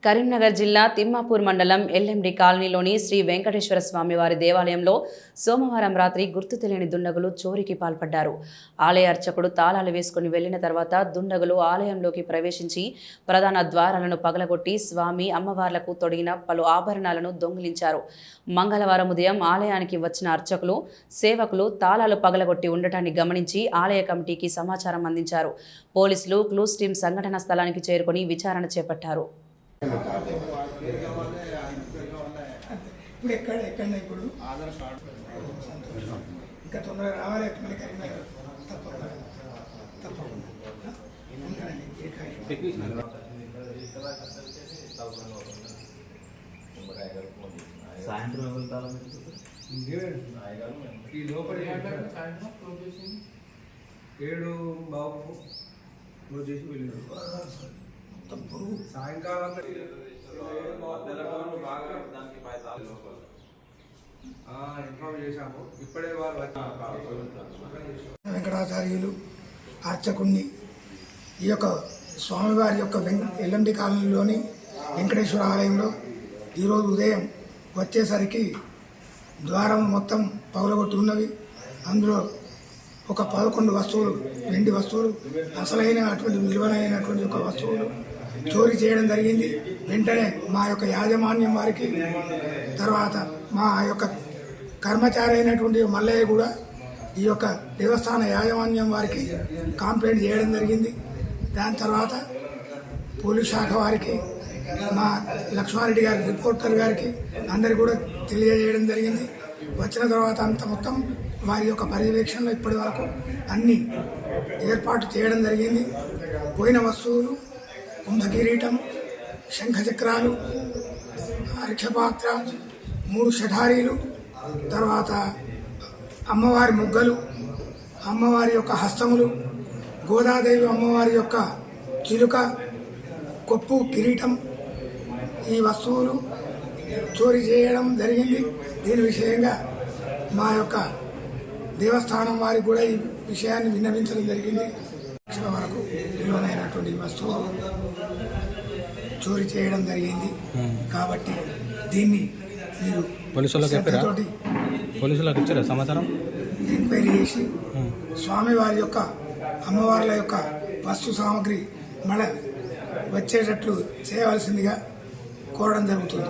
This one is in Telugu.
కరీంనగర్ జిల్లా తిమ్మాపూర్ మండలం ఎల్ఎండి కాలనీలోని శ్రీ వెంకటేశ్వర స్వామి వారి దేవాలయంలో సోమవారం రాత్రి గుర్తు తెలియని దుండగులు చోరీకి పాల్పడ్డారు. ఆలయ అర్చకుడు తాళాలు వేసుకుని వెళ్లిన తర్వాత దుండగులు ఆలయంలోకి ప్రవేశించి ప్రధాన ద్వారాలను పగలగొట్టి స్వామి అమ్మవార్లకు తొడిగిన పలు ఆభరణాలను దొంగిలించారు. మంగళవారం ఉదయం ఆలయానికి వచ్చిన అర్చకులు, సేవకులు తాళాలు పగలగొట్టి ఉండటాన్ని గమనించి ఆలయ కమిటీకి సమాచారం అందించారు. పోలీసులు క్లూస్ టీం సంఘటనా స్థలానికి చేరుకుని విచారణ చేపట్టారు. ఇప్పుడు ఎక్కడ ఇప్పుడు ఇంకా తొందరగా రావాలి. మన కరీంనగర్ తప్పకుండా సాయంత్రం వెళ్తాను ఈ లోపల ఏడు బాబు క్లోజ్ చేసి వెళ్ళాడు. సాయంకాలం ఇన్ఫార్మ్ చేశాము. ఇప్పుడే వారు వెంకటాచార్యులు అర్చకుణ్ణి ఈ యొక్క స్వామివారి యొక్క ఎల్ఎండి కాలనీలోని వెంకటేశ్వర ఆలయంలో ఈరోజు ఉదయం వచ్చేసరికి ద్వారం మొత్తం పగలగొట్టి ఉన్నవి. అందులో ఒక 11 వస్తువులు, వెండి వస్తువులు, అసలైన అటువంటి విలువైనటువంటి ఒక వస్తువులు చోరీ చేయడం జరిగింది. వెంటనే మా యొక్క యాజమాన్యం వారికి, తర్వాత మా యొక్క కర్మచారి అయినటువంటి మల్లయ్య కూడా ఈ యొక్క దేవస్థాన యాజమాన్యం వారికి కంప్లైంట్ చేయడం జరిగింది. దాని తర్వాత పోలీస్ శాఖ వారికి, మా లక్ష్మారెడ్డి గారి రిపోర్టర్ గారికి అందరికి కూడా తెలియజేయడం జరిగింది. వచ్చిన తర్వాత అంత మొత్తం వారి యొక్క పర్యవేక్షణలో ఇప్పటి వరకు అన్ని ఏర్పాటు చేయడం జరిగింది. పోయిన వస్తువులు కుంభకిరీటం, శంఖచక్రాలు, అర్ఘ్యపాత్ర, 3 షఠారీలు, తర్వాత అమ్మవారి ముగ్గలు, అమ్మవారి యొక్క హస్తములు, గోదాదేవి అమ్మవారి యొక్క చిలుక, కొప్పు, కిరీటం, ఈ వస్తువులు చోరీ చేయడం జరిగింది. దీని విషయంగా మా యొక్క దేవస్థానం వారికి కూడా ఈ విషయాన్ని విన్నవించడం జరిగింది. లక్షల వరకు విలువైనటువంటి వస్తువులు చోరీ చేయడం జరిగింది. కాబట్టి దీన్ని మీరు పోలీసులకు ఇచ్చారా సమాచారం? ఎంక్వైరీ చేసి స్వామివారి యొక్క అమ్మవార్ల యొక్క వస్తు సామాగ్రి మళ్ళీ వచ్చేటట్లు చేయవలసిందిగా కోరడం జరుగుతుంది.